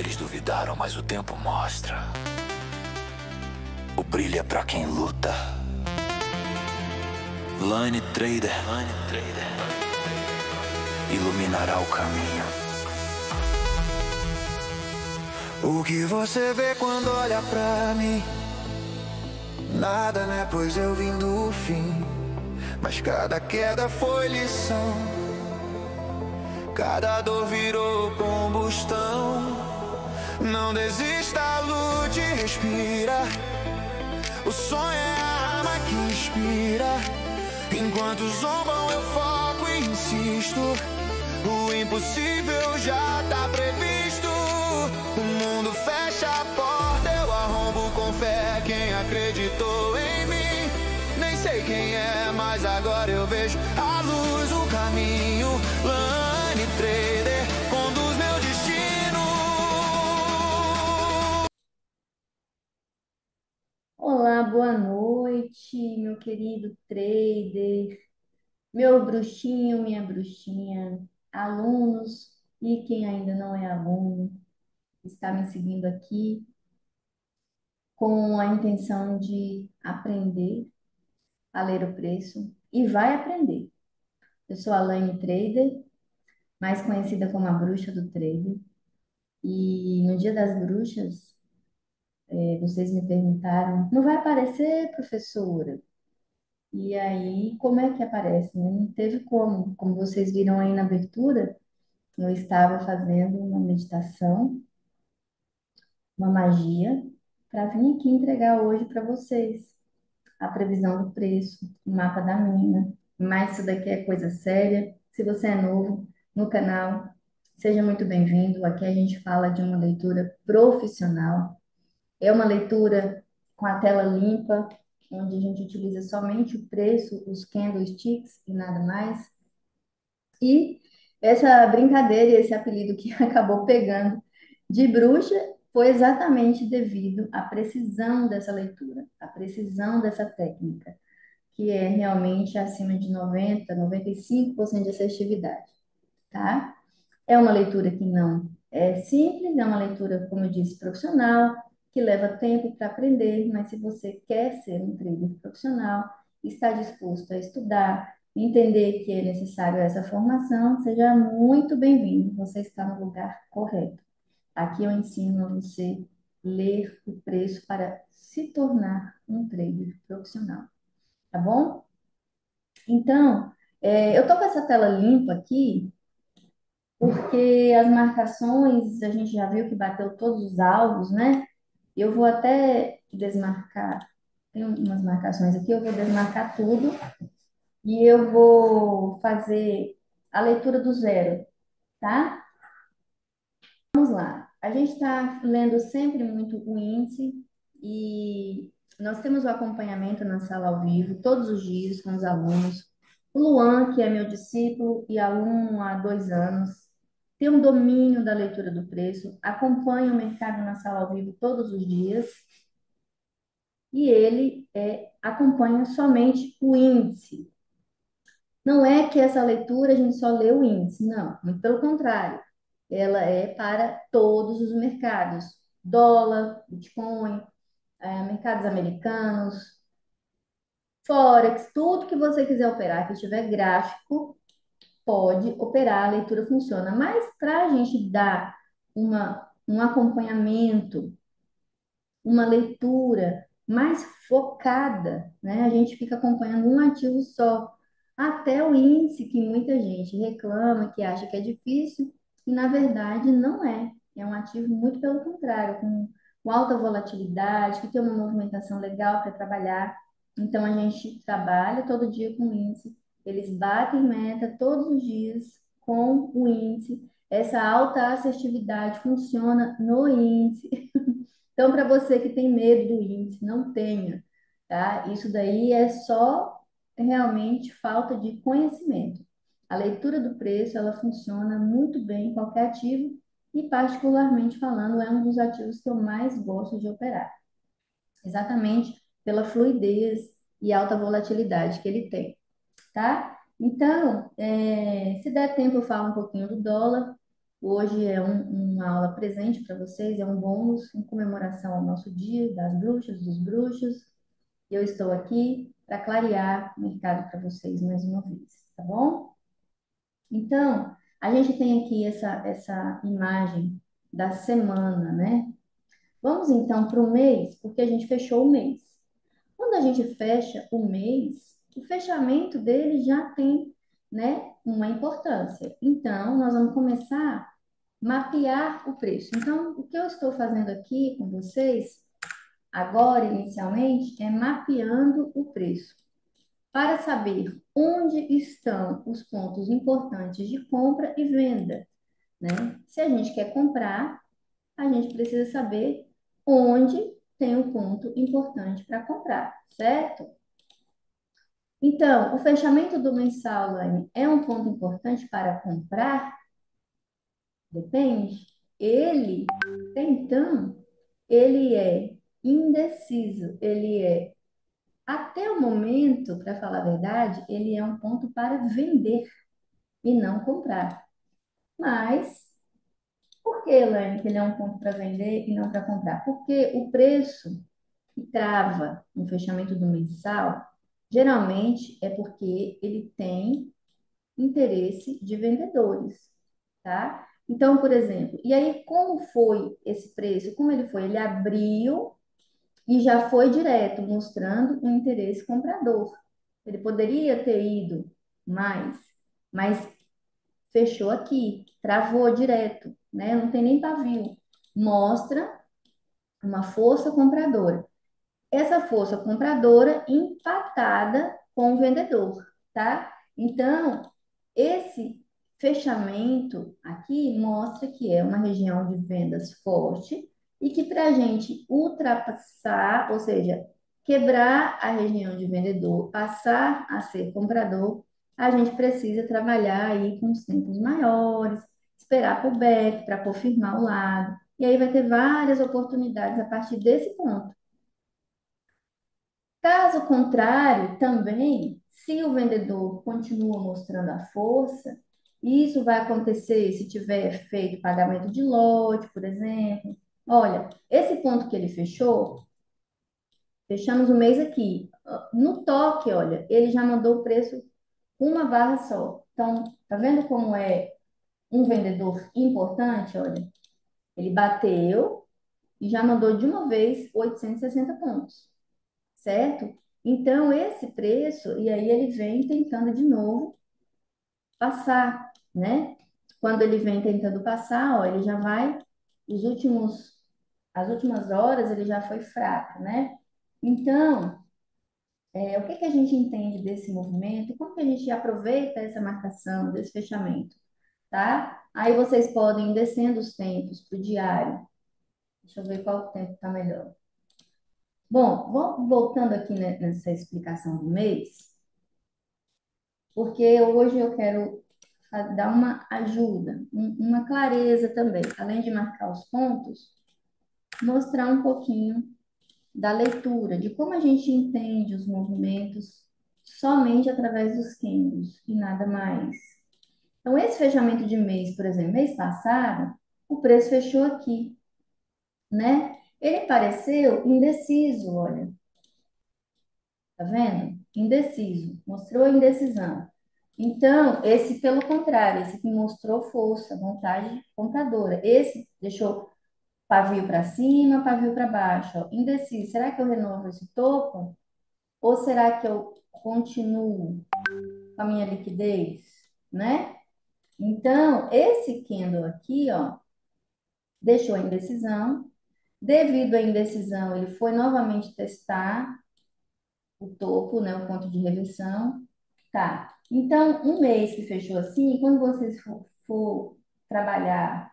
Eles duvidaram, mas o tempo mostra. O brilho é pra quem luta. Line Trader iluminará o caminho. O que você vê quando olha pra mim? Nada, né? Pois eu vim do fim. Mas cada queda foi lição. Cada dor virou combustão. Não desista, lute, respira. O sonho é a arma que inspira. Enquanto zombam eu foco e insisto. O impossível já tá previsto. O mundo fecha a porta, eu arrombo com fé. Quem acreditou em mim, nem sei quem é, mas agora eu vejo a luz, o caminho. Line Trader conduz meu destino. Olá, boa noite, meu querido trader, meu bruxinho, minha bruxinha, alunos e quem ainda não é aluno, está me seguindo aqui com a intenção de aprender a ler o preço e vai aprender. Eu sou a Laine Trader, mais conhecida como a bruxa do trader, e no Dia das Bruxas, vocês me perguntaram, não vai aparecer, professora? E aí, como é que aparece, né? Não teve como. Como vocês viram aí na abertura, eu estava fazendo uma meditação, uma magia, para vir aqui entregar hoje para vocês a previsão do preço, o mapa da mina. Mas isso daqui é coisa séria. Se você é novo no canal, seja muito bem-vindo. Aqui a gente fala de uma leitura profissional. É uma leitura com a tela limpa, onde a gente utiliza somente o preço, os candlesticks e nada mais. E essa brincadeira, esse apelido que acabou pegando de bruxa, foi exatamente devido à precisão dessa leitura, à precisão dessa técnica, que é realmente acima de 95% de assertividade, tá? É uma leitura que não é simples, é uma leitura, como eu disse, profissional, que leva tempo para aprender, mas se você quer ser um trader profissional, está disposto a estudar, entender que é necessário essa formação, seja muito bem-vindo, você está no lugar correto. Aqui eu ensino a você ler o preço para se tornar um trader profissional, tá bom? Então, eu tô com essa tela limpa aqui, porque as marcações, a gente já viu que bateu todos os alvos, né? Eu vou até desmarcar, tem umas marcações aqui, eu vou desmarcar tudo e eu vou fazer a leitura do zero, tá? Vamos lá. A gente está lendo sempre muito o índice e nós temos o acompanhamento na sala ao vivo, todos os dias com os alunos. O Luan, que é meu discípulo e aluno há 2 anos, tem um domínio da leitura do preço, acompanha o mercado na sala ao vivo todos os dias e ele acompanha somente o índice. Não é que essa leitura a gente só lê o índice, não, muito pelo contrário. Ela é para todos os mercados: dólar, Bitcoin, mercados americanos, Forex, tudo que você quiser operar, que tiver gráfico, pode operar, a leitura funciona. Mas para a gente dar um acompanhamento, uma leitura mais focada, né? A gente fica acompanhando um ativo só, até o índice que muita gente reclama, que acha que é difícil, e na verdade não é. É um ativo muito pelo contrário, com alta volatilidade, que tem uma movimentação legal para trabalhar. Então a gente trabalha todo dia com o índice, eles batem meta todos os dias com o índice. Essa alta assertividade funciona no índice. Então, para você que tem medo do índice, não tenha, tá? Isso daí é só realmente falta de conhecimento. A leitura do preço, ela funciona muito bem em qualquer ativo e, particularmente falando, é um dos ativos que eu mais gosto de operar, exatamente pela fluidez e alta volatilidade que ele tem, tá? Então, se der tempo, eu falo um pouquinho do dólar. Hoje é uma aula presente para vocês, é um bônus em comemoração ao nosso Dia das Bruxas, dos Bruxos. E eu estou aqui para clarear o mercado para vocês mais uma vez, tá bom? Então, a gente tem aqui essa imagem da semana, né? Vamos então para o mês, porque a gente fechou o mês. Quando a gente fecha o mês, o fechamento dele já tem, né, uma importância. Então, nós vamos começar a mapear o preço. Então, o que eu estou fazendo aqui com vocês, agora, inicialmente, é mapeando o preço, para saber onde estão os pontos importantes de compra e venda, né? Se a gente quer comprar, a gente precisa saber onde tem um ponto importante para comprar, certo? Então, o fechamento do mensal, Laine, é um ponto importante para comprar? Depende. Ele, então, ele é indeciso, ele é, até o momento, para falar a verdade, ele é um ponto para vender e não comprar. Mas, por que, Elaine, que ele é um ponto para vender e não para comprar? Porque o preço que trava no fechamento do mensal, geralmente é porque ele tem interesse de vendedores, tá? Então, por exemplo, e aí como foi esse preço? Como ele foi? Ele abriu e já foi direto, mostrando um interesse comprador. Ele poderia ter ido mais, mas fechou aqui, travou direto, né? Não tem nem pavio. Mostra uma força compradora. Essa força compradora empatada com o vendedor, tá? Então, esse fechamento aqui mostra que é uma região de vendas forte e que para a gente ultrapassar, ou seja, quebrar a região de vendedor, passar a ser comprador, a gente precisa trabalhar aí com os tempos maiores, esperar por back para confirmar o lado. E aí vai ter várias oportunidades a partir desse ponto. Caso contrário, também, se o vendedor continua mostrando a força, isso vai acontecer se tiver feito pagamento de lote, por exemplo. Olha, esse ponto que ele fechou, fechamos o mês aqui. No toque, olha, ele já mandou o preço com uma barra só. Então, tá vendo como é um vendedor importante? Olha, ele bateu e já mandou de uma vez 860 pontos, certo? Então, esse preço, e aí ele vem tentando de novo passar, né? Quando ele vem tentando passar, ó, ele já vai, as últimas horas ele já foi fraco, né? Então, o que que a gente entende desse movimento? Como que a gente aproveita essa marcação, desse fechamento, tá? Aí vocês podem ir descendo os tempos para o diário. Deixa eu ver qual tempo está melhor. Bom, voltando aqui nessa explicação do mês, porque hoje eu quero dar uma ajuda, uma clareza também, além de marcar os pontos, mostrar um pouquinho da leitura, de como a gente entende os movimentos somente através dos candles e nada mais. Então, esse fechamento de mês, por exemplo, mês passado, o preço fechou aqui, né? Ele pareceu indeciso, olha. Tá vendo? Indeciso, mostrou indecisão. Então, esse, pelo contrário, esse que mostrou força, vontade compradora. Esse deixou pavio para cima, pavio para baixo, ó. Indeciso. Será que eu renovo esse topo? Ou será que eu continuo com a minha liquidez? Né? Então, esse candle aqui, ó, deixou a indecisão. Devido à indecisão, ele foi novamente testar o topo, né, o ponto de reversão. Tá. Então, um mês que fechou assim, quando vocês for trabalhar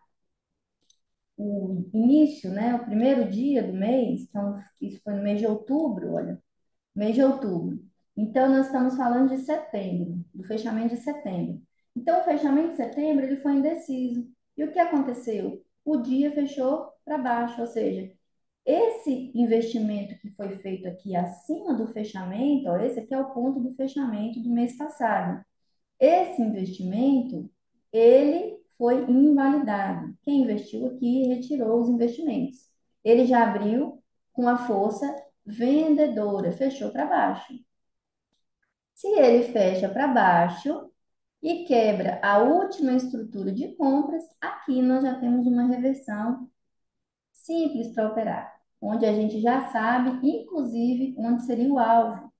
o início, né, o primeiro dia do mês, então, isso foi no mês de outubro, olha, mês de outubro. Então, nós estamos falando de setembro, do fechamento de setembro. Então, o fechamento de setembro, ele foi indeciso. E o que aconteceu? O dia fechou para baixo, ou seja, esse investimento que foi feito aqui acima do fechamento, ó, esse aqui é o ponto do fechamento do mês passado. Esse investimento, ele foi invalidado. Quem investiu aqui retirou os investimentos. Ele já abriu com a força vendedora, fechou para baixo. Se ele fecha para baixo e quebra a última estrutura de compras, aqui nós já temos uma reversão simples para operar, onde a gente já sabe, inclusive, onde seria o alvo,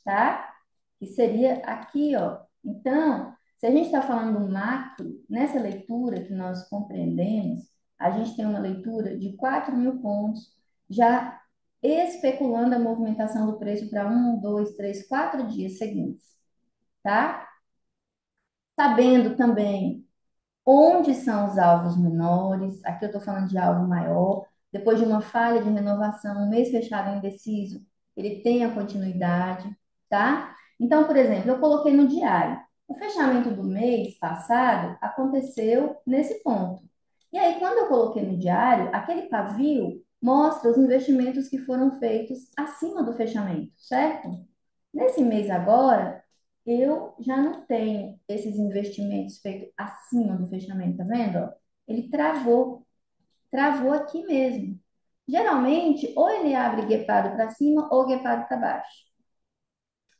tá? Que seria aqui, ó. Então, se a gente está falando do macro, nessa leitura que nós compreendemos, a gente tem uma leitura de 4.000 pontos, já especulando a movimentação do preço para 1, 2, 3, 4 dias seguintes, tá? Sabendo também onde são os alvos menores, aqui eu estou falando de alvo maior, depois de uma falha de renovação, um mês fechado indeciso, ele tem a continuidade, tá? Então, por exemplo, eu coloquei no diário. O fechamento do mês passado aconteceu nesse ponto. E aí, quando eu coloquei no diário, aquele pavio mostra os investimentos que foram feitos acima do fechamento, certo? Nesse mês agora, eu já não tenho esses investimentos feitos acima do fechamento, tá vendo? Ó? Ele travou aqui mesmo. Geralmente, ou ele abre guepado para cima ou guepado para baixo,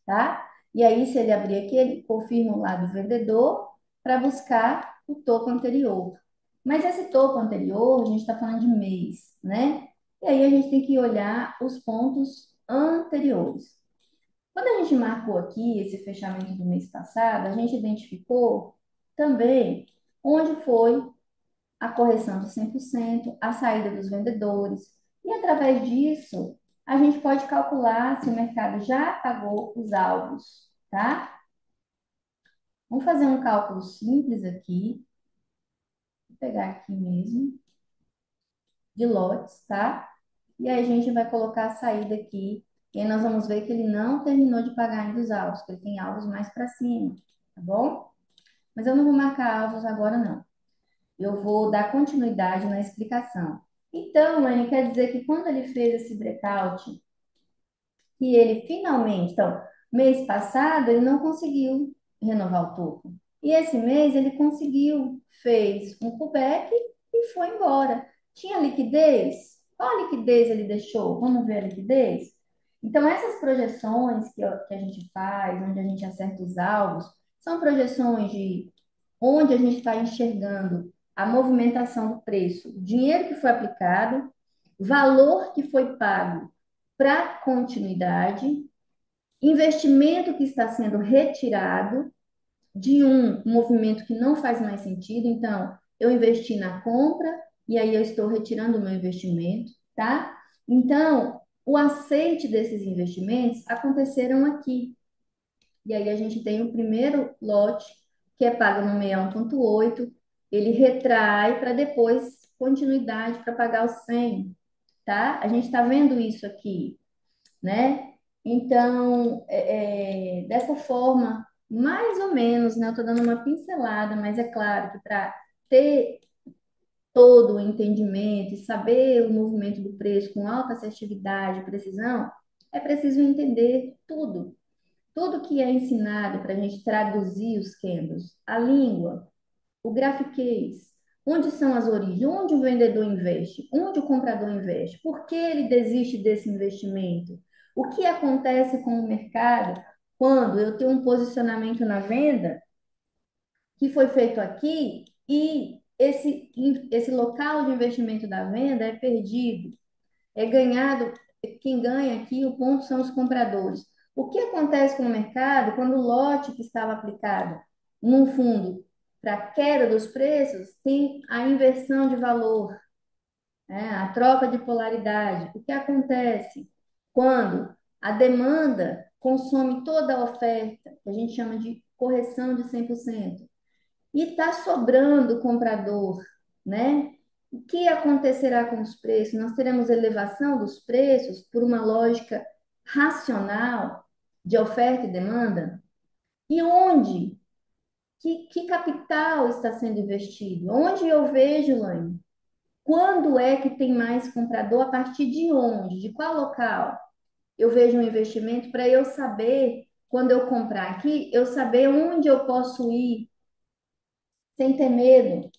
tá? E aí, se ele abrir aqui, ele confirma o lado vendedor para buscar o topo anterior. Mas esse topo anterior, a gente está falando de mês, né? E aí a gente tem que olhar os pontos anteriores. Quando a gente marcou aqui esse fechamento do mês passado, a gente identificou também onde foi a correção de 100%, a saída dos vendedores. E através disso, a gente pode calcular se o mercado já pagou os alvos, tá? Vamos fazer um cálculo simples aqui. Vou pegar aqui mesmo, de lotes, tá? E aí a gente vai colocar a saída aqui. E aí nós vamos ver que ele não terminou de pagar ainda os alvos, que ele tem alvos mais para cima, tá bom? Mas eu não vou marcar alvos agora, não. Eu vou dar continuidade na explicação. Então, Anne, quer dizer que quando ele fez esse breakout, que ele finalmente, então, mês passado ele não conseguiu renovar o topo. E esse mês ele conseguiu, fez um pullback e foi embora. Tinha liquidez? Qual liquidez ele deixou? Vamos ver a liquidez? Então, essas projeções que a gente faz, onde a gente acerta os alvos, são projeções de onde a gente está enxergando a movimentação do preço, o dinheiro que foi aplicado, valor que foi pago para continuidade, investimento que está sendo retirado de um movimento que não faz mais sentido. Então, eu investi na compra e aí eu estou retirando o meu investimento, tá? Então, o aceite desses investimentos aconteceram aqui. E aí a gente tem o primeiro lote, que é pago no 61,8, ele retrai para depois continuidade para pagar os 100, tá? A gente está vendo isso aqui, né? Então, dessa forma, mais ou menos, né? Eu estou dando uma pincelada, mas é claro que para ter todo o entendimento e saber o movimento do preço com alta assertividade e precisão, é preciso entender tudo. Tudo que é ensinado para a gente traduzir os candles, a língua, o grafiquez, onde são as origens, onde o vendedor investe, onde o comprador investe, por que ele desiste desse investimento, o que acontece com o mercado quando eu tenho um posicionamento na venda que foi feito aqui e esse local de investimento da venda é perdido, é ganhado, quem ganha aqui, o ponto são os compradores. O que acontece com o mercado quando o lote que estava aplicado num fundo para queda dos preços tem a inversão de valor, né? A troca de polaridade? O que acontece quando a demanda consome toda a oferta, que a gente chama de correção de 100%, e está sobrando comprador, né? O que acontecerá com os preços? Nós teremos elevação dos preços por uma lógica racional de oferta e demanda? E onde? Que capital está sendo investido? Onde eu vejo, Laine? Quando é que tem mais comprador? A partir de onde? De qual local? Eu vejo um investimento para eu saber, quando eu comprar aqui, eu saber onde eu posso ir sem ter medo,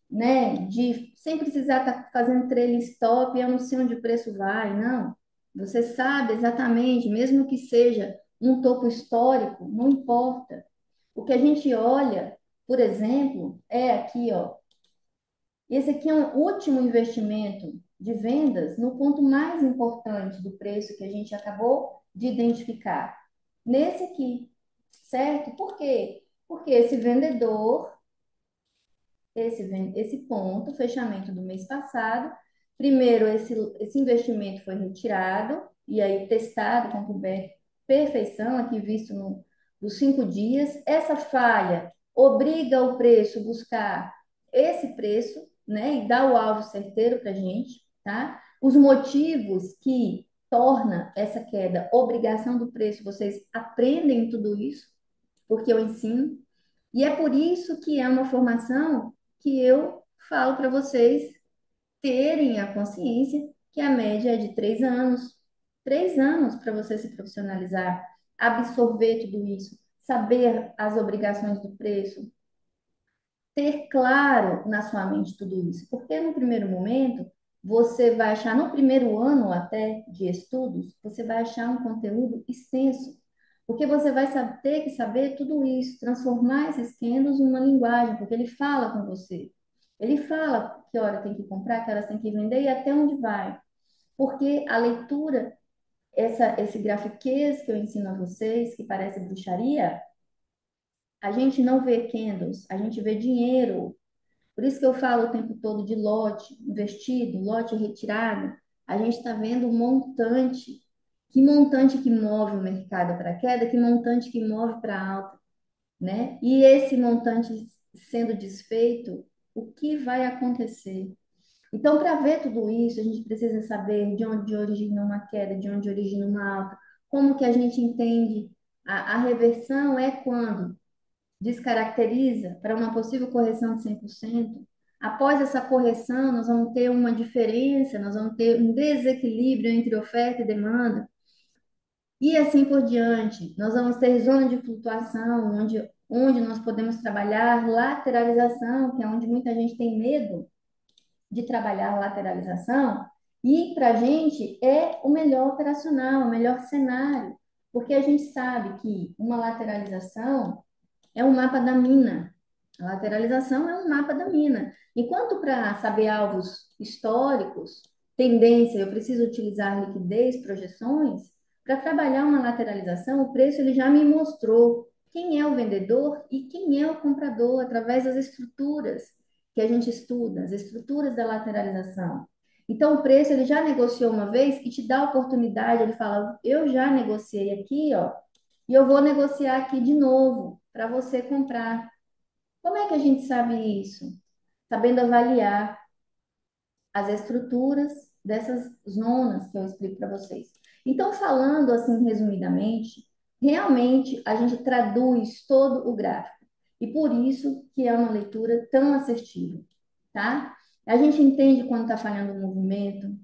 né? Sem precisar estar fazendo trailing stop, eu não sei onde o preço vai, não. Você sabe exatamente, mesmo que seja um topo histórico, não importa. O que a gente olha, por exemplo, é aqui, ó. Esse aqui é um último investimento de vendas no ponto mais importante do preço que a gente acabou de identificar. Nesse aqui, certo? Por quê? Porque esse vendedor esse ponto, fechamento do mês passado. Primeiro, esse investimento foi retirado e aí testado com perfeição, aqui visto nos 5 dias. Essa falha obriga o preço a buscar esse preço, né, e dar o alvo certeiro para a gente, tá? Os motivos que torna essa queda obrigação do preço, vocês aprendem tudo isso, porque eu ensino. E é por isso que é uma formação que eu falo para vocês terem a consciência que a média é de 3 anos. 3 anos para você se profissionalizar, absorver tudo isso, saber as obrigações do preço, ter claro na sua mente tudo isso. Porque no primeiro momento, você vai achar, no primeiro ano até de estudos, você vai achar um conteúdo extenso. Porque você vai ter que saber tudo isso, transformar esses candles numa linguagem, porque ele fala com você. Ele fala que hora tem que comprar, que horas tem que vender e até onde vai. Porque a leitura, esse grafiquez que eu ensino a vocês, que parece bruxaria, a gente não vê candles, a gente vê dinheiro. Por isso que eu falo o tempo todo de lote investido, lote retirado. A gente está vendo um montante. Que montante que move o mercado para queda, que montante que move para alta, né? E esse montante sendo desfeito, o que vai acontecer? Então, para ver tudo isso, a gente precisa saber de onde origina uma queda, de onde origina uma alta, como que a gente entende a reversão é quando descaracteriza para uma possível correção de 100%. Após essa correção, nós vamos ter uma diferença, nós vamos ter um desequilíbrio entre oferta e demanda, e assim por diante. Nós vamos ter zona de flutuação, onde nós podemos trabalhar lateralização, que é onde muita gente tem medo de trabalhar lateralização, e para a gente é o melhor operacional, o melhor cenário, porque a gente sabe que uma lateralização é um mapa da mina. A lateralização é um mapa da mina. Enquanto para saber alvos históricos, tendência, eu preciso utilizar liquidez, projeções, para trabalhar uma lateralização, o preço ele já me mostrou quem é o vendedor e quem é o comprador através das estruturas que a gente estuda, as estruturas da lateralização. Então, o preço ele já negociou uma vez e te dá a oportunidade, ele fala, eu já negociei aqui, ó, e eu vou negociar aqui de novo para você comprar. Como é que a gente sabe isso? Sabendo avaliar as estruturas dessas zonas que eu explico para vocês. Então, falando assim resumidamente, realmente a gente traduz todo o gráfico. E por isso que é uma leitura tão assertiva, tá? A gente entende quando está falhando o movimento,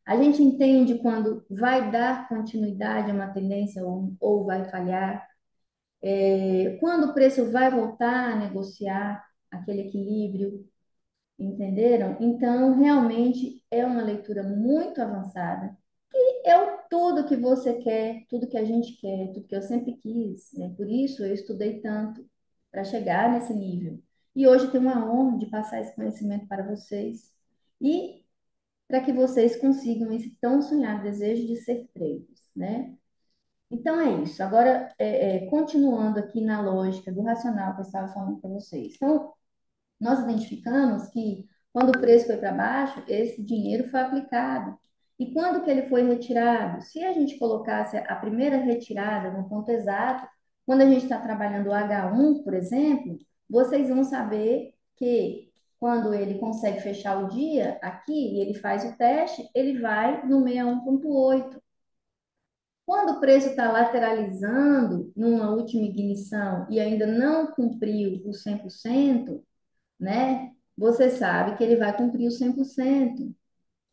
a gente entende quando vai dar continuidade a uma tendência ou vai falhar. Quando o preço vai voltar a negociar aquele equilíbrio, entenderam? Então, realmente é uma leitura muito avançada. E é tudo que você quer, tudo que a gente quer, tudo que eu sempre quis, né? Por isso eu estudei tanto para chegar nesse nível. E hoje tenho uma honra de passar esse conhecimento para vocês e para que vocês consigam esse tão sonhado desejo de ser traders, né? Então é isso. Agora, continuando aqui na lógica do racional que eu estava falando para vocês. Então, nós identificamos que quando o preço foi para baixo, esse dinheiro foi aplicado. E quando que ele foi retirado? Se a gente colocasse a primeira retirada no ponto exato, quando a gente está trabalhando o H1, por exemplo, vocês vão saber que quando ele consegue fechar o dia aqui e ele faz o teste, ele vai no 61,8. Quando o preço está lateralizando numa última ignição e ainda não cumpriu o 100%, né? Você sabe que ele vai cumprir o 100%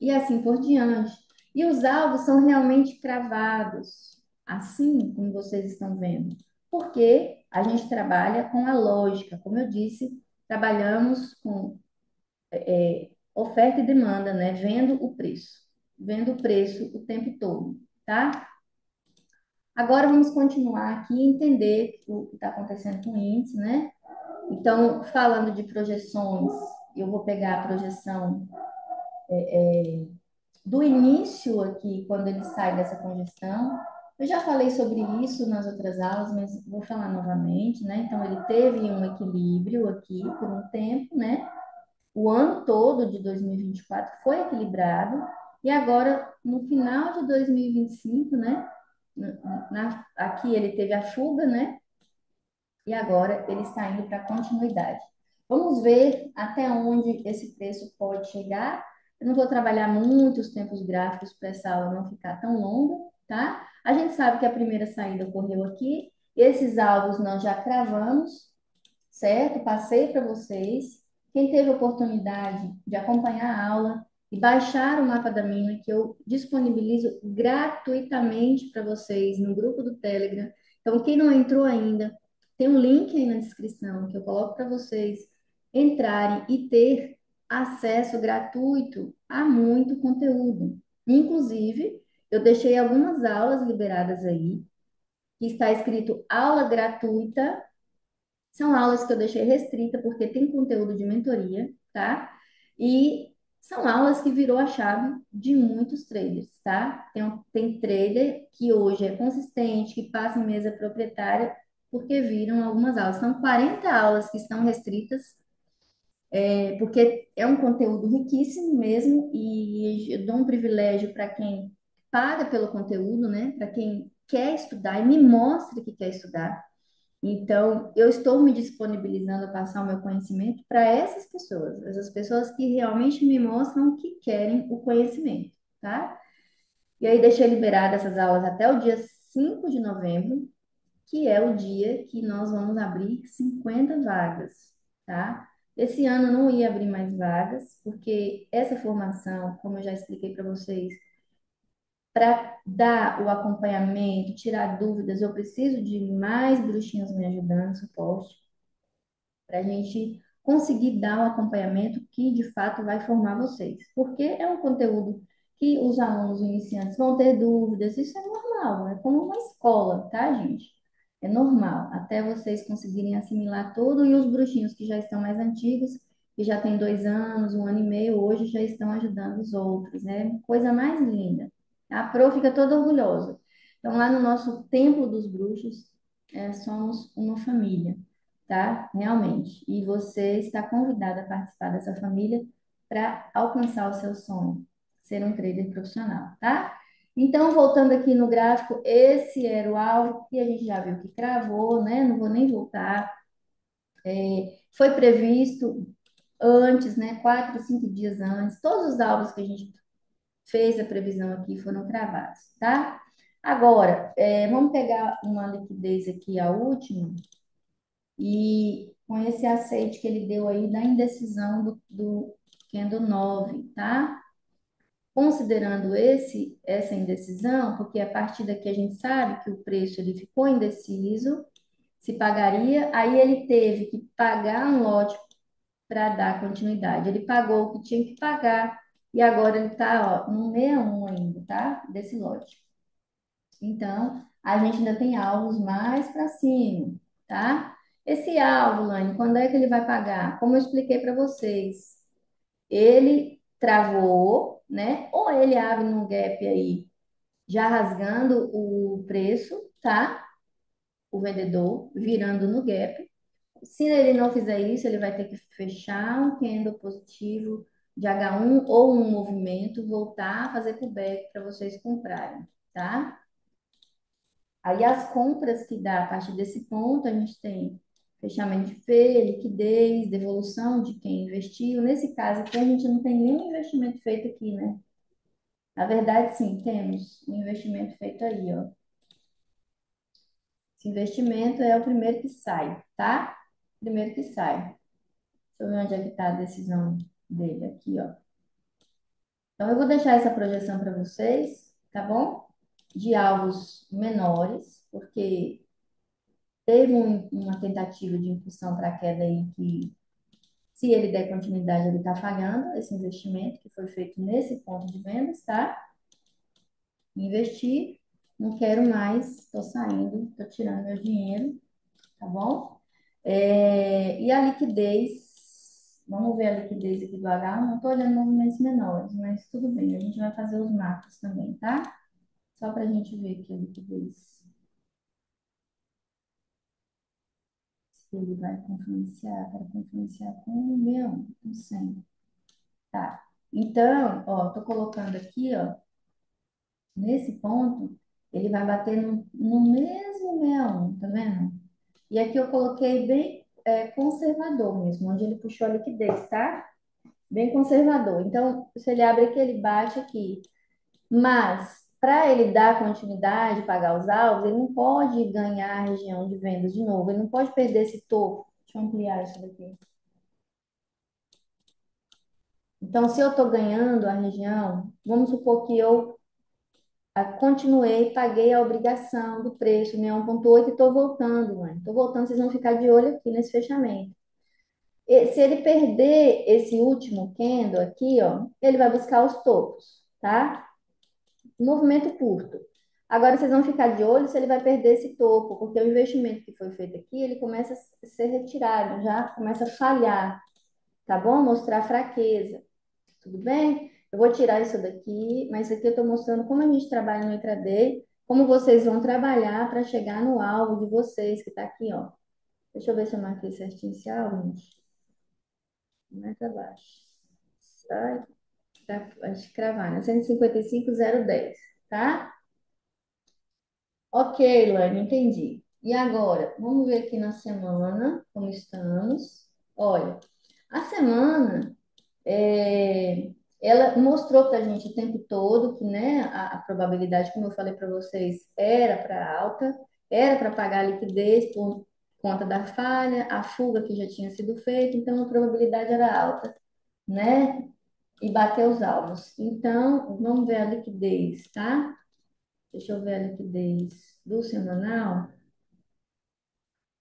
e assim por diante. E os alvos são realmente cravados, assim como vocês estão vendo, porque a gente trabalha com a lógica, como eu disse, trabalhamos com oferta e demanda, né? Vendo o preço o tempo todo, tá? Agora vamos continuar aqui e entender o que está acontecendo com o índice, né? Então, falando de projeções, eu vou pegar a projeção do início aqui, quando ele sai dessa congestão. Eu já falei sobre isso nas outras aulas, mas vou falar novamente, né? Então, ele teve um equilíbrio aqui por um tempo, né? O ano todo de 2024 foi equilibrado, e agora, no final de 2025, né? Aqui ele teve a fuga, né? E agora ele está indo para continuidade. Vamos ver até onde esse preço pode chegar. Eu não vou trabalhar muito os tempos gráficos para essa aula não ficar tão longa, tá? A gente sabe que a primeira saída ocorreu aqui, esses alvos nós já cravamos, certo? Passei para vocês. Quem teve oportunidade de acompanhar a aula e baixar o mapa da mina, que eu disponibilizo gratuitamente para vocês no grupo do Telegram. Então, quem não entrou ainda, tem um link aí na descrição que eu coloco para vocês entrarem e ter acesso gratuito a muito conteúdo. Inclusive, eu deixei algumas aulas liberadas aí, que está escrito aula gratuita. São aulas que eu deixei restrita porque tem conteúdo de mentoria, tá? E são aulas que virou a chave de muitos traders, tá? Tem trader que hoje é consistente, que passa em mesa proprietária porque viram algumas aulas. São 40 aulas que estão restritas, porque é um conteúdo riquíssimo mesmo e eu dou um privilégio para quem paga pelo conteúdo, né? Para quem quer estudar e me mostra que quer estudar. Então, eu estou me disponibilizando a passar o meu conhecimento para essas pessoas que realmente me mostram que querem o conhecimento, tá? E aí deixei liberada essas aulas até o dia 5 de novembro, que é o dia que nós vamos abrir 50 vagas, tá? Esse ano eu não ia abrir mais vagas, porque essa formação, como eu já expliquei para vocês, para dar o acompanhamento, tirar dúvidas, eu preciso de mais bruxinhos me ajudando, suporte, para a gente conseguir dar o acompanhamento que de fato vai formar vocês. Porque é um conteúdo que os alunos iniciantes vão ter dúvidas, isso é normal, é como uma escola, tá, gente? É normal, até vocês conseguirem assimilar tudo, e os bruxinhos que já estão mais antigos, que já têm 2 anos, 1 ano e meio, hoje já estão ajudando os outros, né? Coisa mais linda. A Pro fica toda orgulhosa. Então, lá no nosso Templo dos Bruxos, somos uma família, tá? Realmente. E você está convidado a participar dessa família para alcançar o seu sonho, ser um trader profissional, tá? Então, voltando aqui no gráfico, esse era o alvo que a gente já viu que cravou, né? Não vou nem voltar. Foi previsto antes, né? 4, 5 dias antes. Todos os alvos que a gente fez a previsão aqui foram cravados, tá? Agora, vamos pegar uma liquidez aqui, a última, e com esse aceite que ele deu aí da indecisão do candle 9, tá? Considerando essa indecisão, porque a partir daqui a gente sabe que o preço ele ficou indeciso, se pagaria, aí ele teve que pagar um lote para dar continuidade. Ele pagou o que tinha que pagar e agora ele está, ó, no 61 ainda, tá? Desse lote. Então, a gente ainda tem alvos mais para cima, tá? Esse alvo, Lane, quando é que ele vai pagar? Como eu expliquei para vocês, ele travou, né? Ou ele abre num gap aí, já rasgando o preço, tá? O vendedor virando no gap. Se ele não fizer isso, ele vai ter que fechar um candle positivo de H1 ou um movimento, voltar a fazer pullback para vocês comprarem, tá? Aí as compras que dá a partir desse ponto, a gente tem fechamento de fê, liquidez, devolução de quem investiu. Nesse caso aqui, a gente não tem nenhum investimento feito aqui, né? Na verdade, sim, temos um investimento feito aí, ó. Esse investimento é o primeiro que sai, tá? Primeiro que sai. Deixa eu ver onde é que está a decisão dele aqui, ó. Então, eu vou deixar essa projeção para vocês, tá bom? De alvos menores, porque teve uma tentativa de impulsão para a queda aí que Se ele der continuidade, ele está falhando esse investimento que foi feito nesse ponto de vendas, tá? Investir, não quero mais, estou saindo, estou tirando meu dinheiro, tá bom? E a liquidez, vamos ver a liquidez aqui do H. Não estou olhando movimentos menores, mas tudo bem, a gente vai fazer os macros também, tá? Só para a gente ver aqui a liquidez, se ele vai confluenciar, para confluenciar com o meu, com 100. Tá. Então, ó, tô colocando aqui, ó, nesse ponto, ele vai bater no mesmo 61, tá vendo? E aqui eu coloquei bem conservador mesmo, onde ele puxou a liquidez, tá? Bem conservador. Então, se ele abre aqui, ele bate aqui. Mas, para ele dar continuidade, pagar os alvos, ele não pode ganhar a região de vendas de novo. Ele não pode perder esse topo. Deixa eu ampliar isso daqui. Então, se eu estou ganhando a região, vamos supor que eu continuei, paguei a obrigação do preço, 61,8 e estou voltando, mãe. Estou voltando, vocês vão ficar de olho aqui nesse fechamento. E se ele perder esse último candle aqui, ó, ele vai buscar os topos, tá? Movimento curto. Agora vocês vão ficar de olho se ele vai perder esse topo, porque o investimento que foi feito aqui, ele começa a ser retirado, já começa a falhar, tá bom? Mostrar fraqueza. Tudo bem? Eu vou tirar isso daqui, mas isso aqui eu estou mostrando como a gente trabalha no intraday, como vocês vão trabalhar para chegar no alvo de vocês, que está aqui, ó. Deixa eu ver se eu marquei certinho esse alvo, gente. Mais para baixo. Sai, tá, acho que cravar, né? 155,010, tá? Ok, Lane, entendi. E agora, vamos ver aqui na semana como estamos. Olha, a semana. É, ela mostrou para a gente o tempo todo que, né, a probabilidade, como eu falei para vocês, era para alta, era para pagar a liquidez por conta da falha, a fuga que já tinha sido feita, então a probabilidade era alta, né? E bater os alvos. Então, vamos ver a liquidez, tá? Deixa eu ver a liquidez do semanal.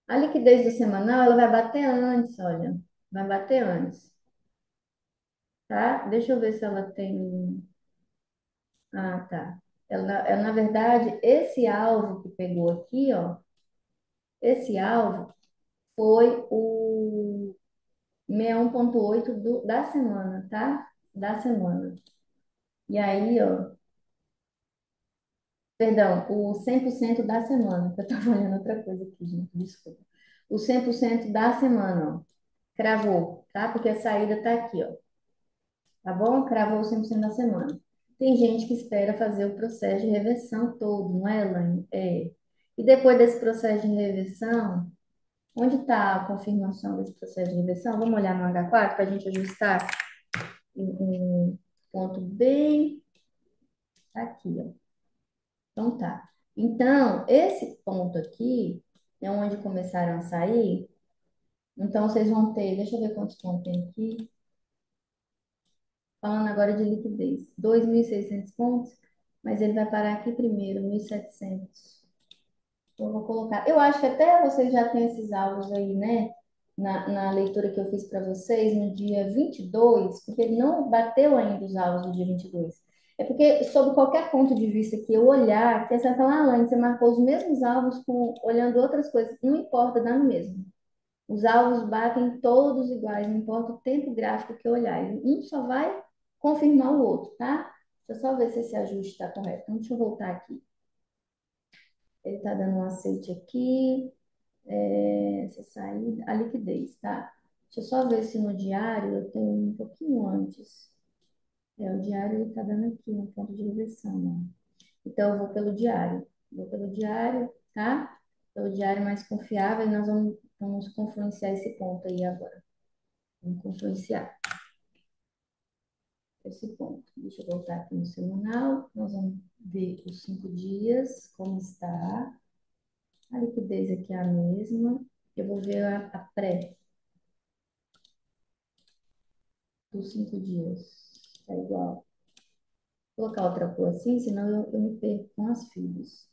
A liquidez do semanal, ela vai bater antes, olha, vai bater antes, tá? Deixa eu ver se ela tem. Ah, tá. Na verdade, esse alvo que pegou aqui, ó, esse alvo foi o 61,8 da semana, tá? Da semana. E aí, ó, perdão, o 100% da semana, que eu tava olhando outra coisa aqui, gente, desculpa. O 100% da semana, ó, cravou, tá? Porque a saída tá aqui, ó. Tá bom? Cravou 100% da semana. Tem gente que espera fazer o processo de reversão todo, não é, Elaine? É. E depois desse processo de reversão, onde está a confirmação desse processo de reversão? Vamos olhar no H4 para a gente ajustar um ponto bem aqui, ó. Então tá. Então, esse ponto aqui é onde começaram a sair. Então, vocês vão ter, deixa eu ver quantos pontos tem aqui. Falando agora de liquidez, 2.600 pontos, mas ele vai parar aqui primeiro, 1.700. Então, eu vou colocar. Eu acho que até vocês já têm esses alvos aí, né? Na leitura que eu fiz para vocês no dia 22, porque ele não bateu ainda os alvos do dia 22. É porque, sob qualquer ponto de vista que eu olhar, que você vai falar, ah, Laine, você marcou os mesmos alvos olhando outras coisas. Não importa, dá no mesmo. Os alvos batem todos iguais, não importa o tempo gráfico que eu olhar. Um só vai confirmar o outro, tá? Deixa eu só ver se esse ajuste está correto. Então, deixa eu voltar aqui. Ele está dando um aceite aqui. Essa saída, a liquidez, tá? Deixa eu só ver se no diário eu tenho um pouquinho antes. O diário ele está dando aqui no ponto de reversão, né? Então, eu vou pelo diário. Vou pelo diário, tá? Pelo diário mais confiável, e nós vamos confluenciar esse ponto aí agora. Vamos influenciar esse ponto. Deixa eu voltar aqui no semanal. Nós vamos ver os 5 dias, como está. A liquidez aqui é a mesma. Eu vou ver a pré dos 5 dias. Tá igual. Vou colocar outra cor assim, senão eu me perco com as filas.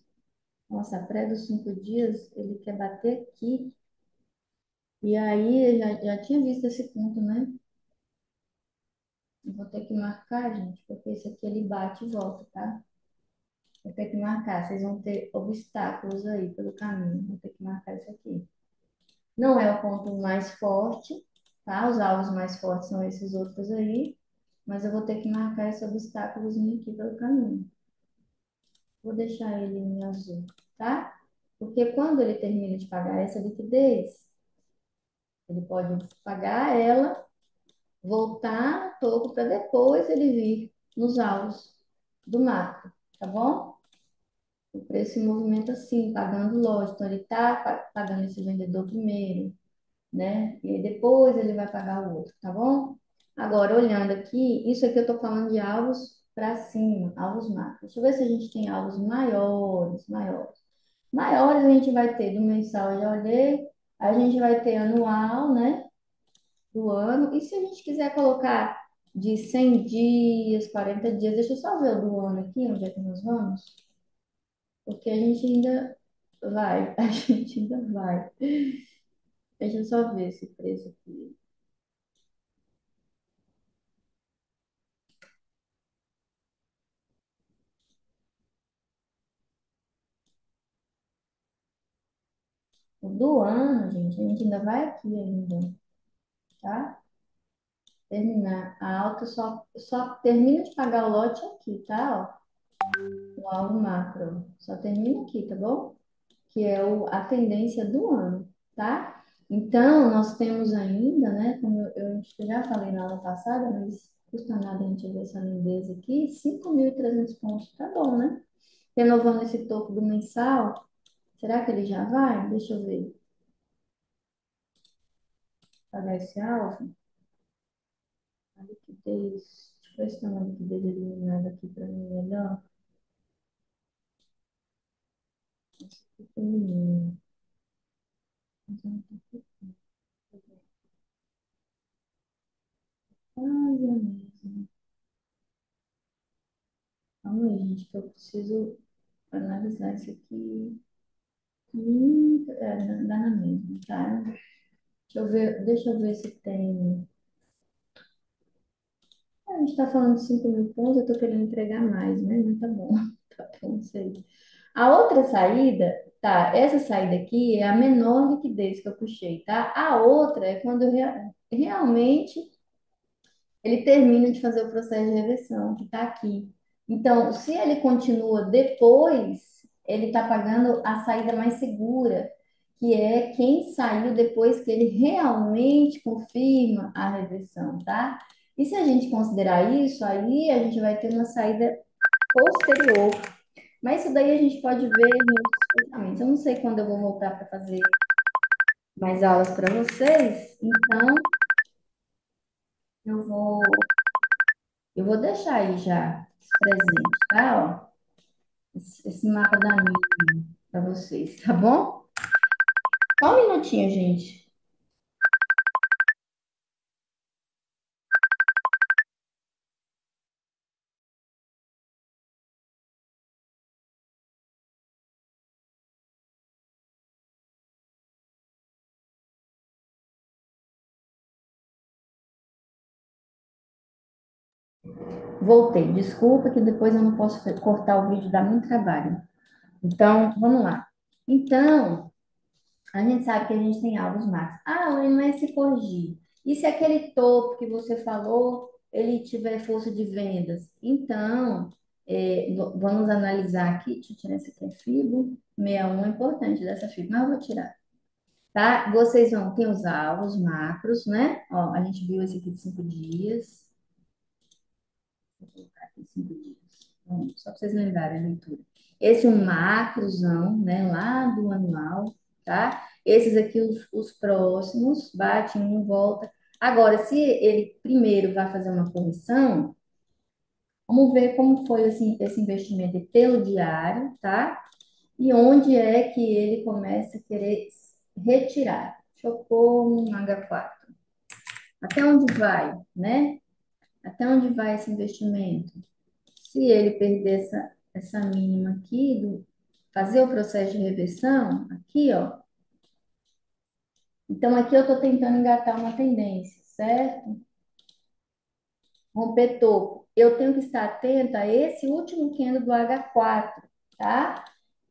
Nossa, a pré dos 5 dias, ele quer bater aqui. E aí, eu já tinha visto esse ponto, né? Eu vou ter que marcar, gente, porque esse aqui ele bate e volta, tá? Vou ter que marcar. Vocês vão ter obstáculos aí pelo caminho. Vou ter que marcar isso aqui. Não é o ponto mais forte, tá? Os alvos mais fortes são esses outros aí. Mas eu vou ter que marcar esse obstáculozinho aqui pelo caminho. Vou deixar ele em azul, tá? Porque quando ele termina de pagar essa liquidez, ele pode pagar ela, voltar no topo para depois ele vir nos alvos do macro, tá bom? O preço se movimenta assim, pagando loja. Então, ele está pagando esse vendedor primeiro, né? E aí depois ele vai pagar o outro, tá bom? Agora, olhando aqui, isso aqui eu estou falando de alvos para cima, alvos macros. Deixa eu ver se a gente tem alvos maiores, maiores. Maiores a gente vai ter do mensal, eu já olhei. A gente vai ter anual, né? Do ano. E se a gente quiser colocar de 100 dias, 40 dias, deixa eu só ver o do ano aqui, onde é que nós vamos? Porque a gente ainda vai, a gente ainda vai. Deixa eu só ver esse preço aqui. O do ano, gente, a gente ainda vai aqui ainda, tá? Terminar a alta, só termina de pagar o lote aqui, tá? Ó, o alvo macro. Só termina aqui, tá bom? Que é a tendência do ano, tá? Então, nós temos ainda, né? Como eu acho que eu já falei na aula passada, mas custa nada a gente ver essa lindeza aqui, 5.300 pontos, tá bom, né? Renovando esse topo do mensal, será que ele já vai? Deixa eu ver. Pagar esse alvo. A liquidez. Deixa eu ver se tem uma liquidez eliminada aqui para mim melhor. Essa aqui pequenininha. Ai, é mesmo. Calma aí, gente, que eu preciso analisar isso aqui. Dá na mesma, tá? Deixa eu ver se tem. A gente tá falando de 5.000 pontos, eu tô querendo entregar mais, né? Mas tá bom, tá bom, sei. A outra saída, tá? Essa saída aqui é a menor liquidez que eu puxei, tá? A outra é quando realmente ele termina de fazer o processo de reversão, que está aqui. Então, se ele continua depois, ele está pagando a saída mais segura, que é quem saiu depois que ele realmente confirma a reversão, tá? E se a gente considerar isso, aí a gente vai ter uma saída posterior. Mas isso daí a gente pode ver em outros fechamentos. Eu não sei quando eu vou voltar para fazer mais aulas para vocês, então eu vou Eu vou deixar aí já esse presente, tá? Ó, esse mapa da minha para vocês, tá bom? Só um minutinho, gente. Voltei. Desculpa que depois eu não posso cortar o vídeo, dá muito trabalho. Então, vamos lá. Então, a gente sabe que a gente tem alvos máximos. Ah, mas se corrigir. E se aquele topo que você falou, ele tiver força de vendas? Então, vamos analisar aqui. Deixa eu tirar esse aqui, é FIBO. 61 é importante dessa FIBO, mas eu vou tirar. Tá? Vocês vão ter os alvos, macros, né? Ó, a gente viu esse aqui de 5 dias. Vou colocar aqui 5 dias. Só para vocês lembrarem a leitura. Esse é um macrozão, né? Lá do anual, tá? Esses aqui, os próximos, bate um, volta. Agora, se ele primeiro vai fazer uma correção, vamos ver como foi esse investimento pelo diário, tá? E onde é que ele começa a querer retirar. Deixa eu pôr um H4. Até onde vai, né? Até onde vai esse investimento? Se ele perder essa mínima aqui, fazer o processo de reversão, aqui, ó, Então, aqui eu estou tentando engatar uma tendência, certo? Romper topo. Eu tenho que estar atenta a esse último candle do H4, tá?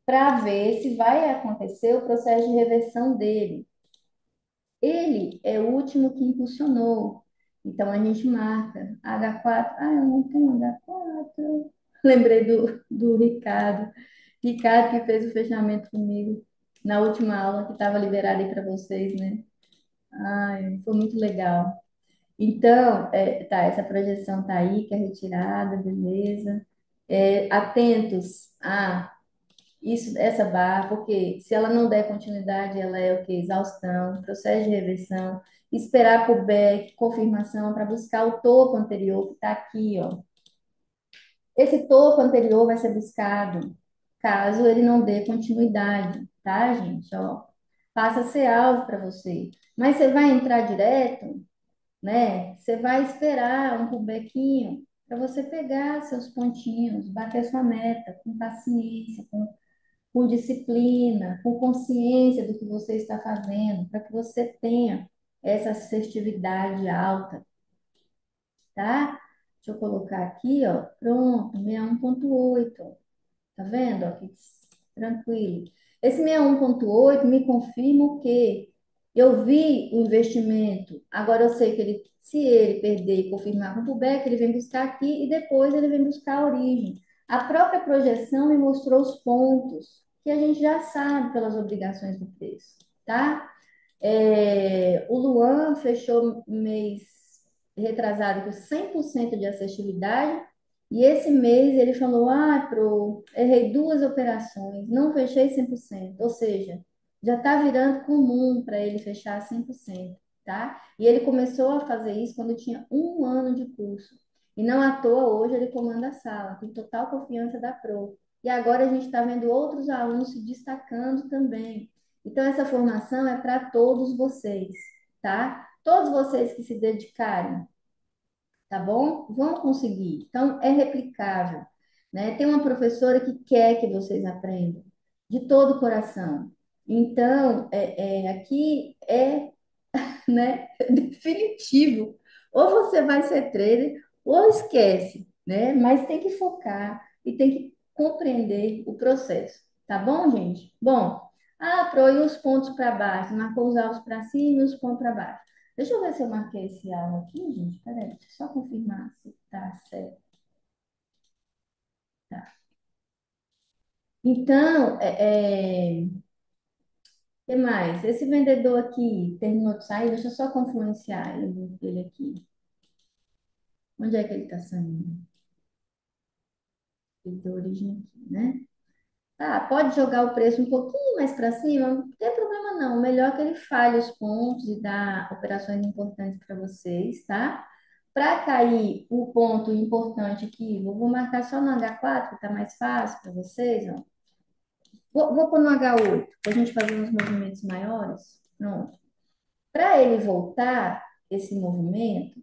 Para ver se vai acontecer o processo de reversão dele. Ele é o último que impulsionou. Então, a gente marca H4. Ah, eu não tenho H4. Lembrei do Ricardo. Ricardo que fez o fechamento comigo na última aula que estava liberada aí para vocês, né? Ai, foi muito legal. Então, tá, essa projeção tá aí, que é retirada, beleza. Atentos a isso, essa barra, porque se ela não der continuidade, ela é o quê? Exaustão, processo de reversão, esperar por back, confirmação, para buscar o topo anterior, que está aqui, ó. Esse topo anterior vai ser buscado caso ele não dê continuidade, tá, gente? Ó, passa a ser alvo para você. Mas você vai entrar direto, né? Você vai esperar um pullbackinho para você pegar seus pontinhos, bater sua meta com paciência, com disciplina, com consciência do que você está fazendo, para que você tenha essa assertividade alta, tá? Deixa eu colocar aqui, ó, pronto, 61,8. Tá vendo? Ó, tranquilo. Esse 61,8 me confirma o quê? Eu vi o investimento. Agora eu sei que ele, se ele perder e confirmar com o pullback, ele vem buscar aqui e depois ele vem buscar a origem. A própria projeção me mostrou os pontos que a gente já sabe pelas obrigações do preço, tá? O Luan fechou mês retrasado com 100% de assertividade e esse mês ele falou: Ah, errei duas operações, não fechei 100%. Ou seja, já está virando comum para ele fechar 100%, tá? E ele começou a fazer isso quando tinha um ano de curso. E não à toa hoje ele comanda a sala, tem total confiança da Pro. E agora a gente está vendo outros alunos se destacando também. Então, essa formação é para todos vocês, tá? Todos vocês que se dedicarem, tá bom? Vão conseguir. Então, é replicável, né? Tem uma professora que quer que vocês aprendam, de todo o coração. Então, aqui é, né, definitivo. Ou você vai ser trader, ou esquece, né? Mas tem que focar e tem que compreender o processo, tá bom, gente? Bom, Pro, e os pontos para baixo? Marcou os alvos para cima e os pontos para baixo. Deixa eu ver se eu marquei esse alvo aqui, gente. Peraí, deixa eu só confirmar se tá certo. Tá. Então, que mais? Esse vendedor aqui terminou de sair, deixa eu só confluenciar ele aqui. Onde é que ele está saindo? Ele deu origem aqui, né? Tá, pode jogar o preço um pouquinho mais para cima, não tem problema não. O melhor é que ele falhe os pontos e dá operações importantes para vocês, tá? Para cair o ponto importante aqui, vou marcar só no H4, que tá mais fácil para vocês, ó. Vou pôr no H8, para a gente fazer uns movimentos maiores. Pronto. Para ele voltar esse movimento,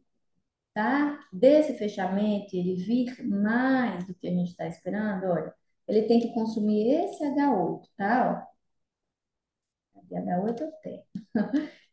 tá? Desse fechamento, ele vir mais do que a gente está esperando, olha, ele tem que consumir esse H8, tá? Ó, H8 eu tenho.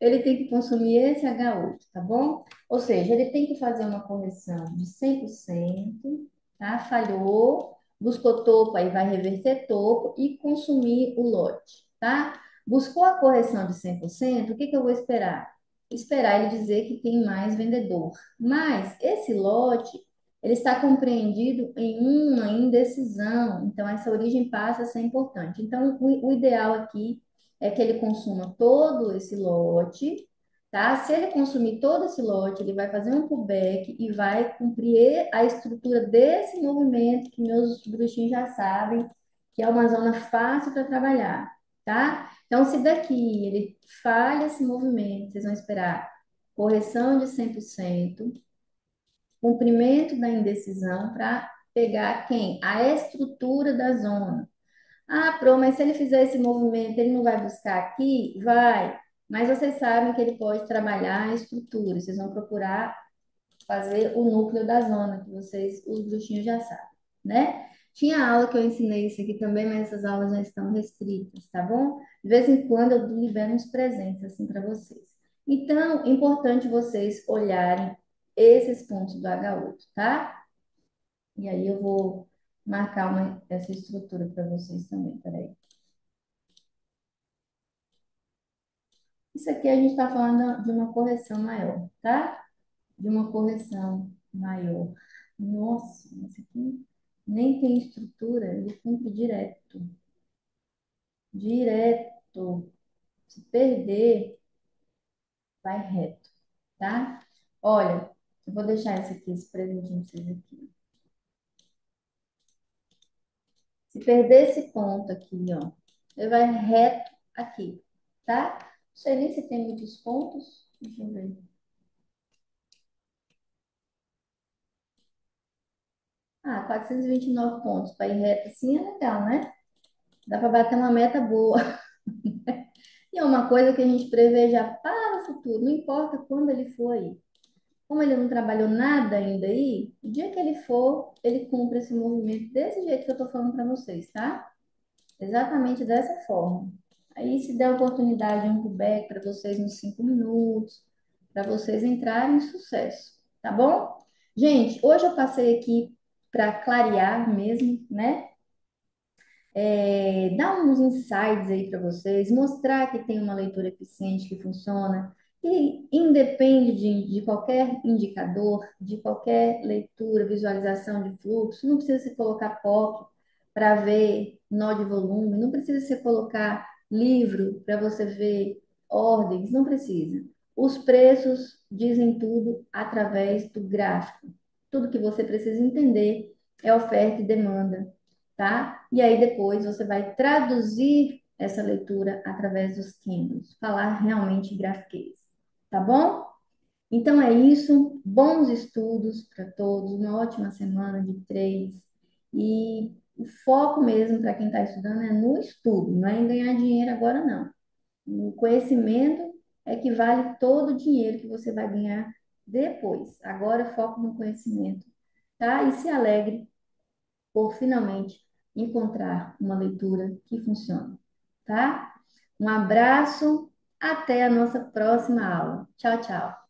Ele tem que consumir esse H8, tá bom? Ou seja, ele tem que fazer uma correção de 100%, tá? Falhou, buscou topo, aí vai reverter topo e consumir o lote, tá? Buscou a correção de 100%, o que que eu vou esperar? Esperar ele dizer que tem mais vendedor. Mas esse lote, ele está compreendido em uma indecisão, então essa origem passa a ser importante. Então, o ideal aqui é que ele consuma todo esse lote, tá? Se ele consumir todo esse lote, ele vai fazer um pullback e vai cumprir a estrutura desse movimento que meus bruxinhos já sabem, que é uma zona fácil para trabalhar, tá? Então, se daqui ele falha esse movimento, vocês vão esperar correção de 100%, cumprimento da indecisão para pegar quem? A estrutura da zona. Pro, mas se ele fizer esse movimento, ele não vai buscar aqui? Vai. Mas vocês sabem que ele pode trabalhar a estrutura. Vocês vão procurar fazer o núcleo da zona, que vocês, os bruxinhos já sabem, né? Tinha aula que eu ensinei isso aqui também, mas essas aulas já estão restritas, tá bom? De vez em quando eu libero uns presentes assim para vocês. Então, importante vocês olharem esses pontos do H8, tá? E aí eu vou marcar essa estrutura para vocês também, peraí. Isso aqui a gente está falando de uma correção maior, tá? De uma correção maior. Nossa, esse aqui nem tem estrutura, ele cumpre direto. Direto. Se perder, vai reto, tá? Olha, eu vou deixar esse presentinho pra vocês aqui. Se perder esse ponto aqui, ó, ele vai reto aqui, tá? Não sei nem se tem muitos pontos. Deixa eu ver. Ah, 429 pontos para ir reto assim é legal, né? Dá para bater uma meta boa. E é uma coisa que a gente prevê já para o futuro, não importa quando ele for aí. Como ele não trabalhou nada ainda aí, o dia que ele for, ele cumpre esse movimento desse jeito que eu tô falando para vocês, tá? Exatamente dessa forma. Aí, se der oportunidade, um pullback para vocês nos 5 minutos, para vocês entrarem em sucesso, tá bom? Gente, hoje eu passei aqui para clarear mesmo, né? Dar uns insights aí para vocês, mostrar que tem uma leitura eficiente que funciona, e independe de qualquer indicador, de qualquer leitura, visualização de fluxo, não precisa se colocar POC para ver nó de volume, não precisa se colocar livro para você ver ordens, não precisa. Os preços dizem tudo através do gráfico. Tudo que você precisa entender é oferta e demanda, tá? E aí depois você vai traduzir essa leitura através dos candles, falar realmente grafiquez, tá bom? Então é isso, bons estudos para todos, uma ótima semana de três e o foco mesmo para quem está estudando é no estudo, não é em ganhar dinheiro agora não. O conhecimento é que vale todo o dinheiro que você vai ganhar depois. Agora foco no conhecimento, tá? E se alegre por finalmente encontrar uma leitura que funcione, tá? Um abraço, até a nossa próxima aula. Tchau, tchau.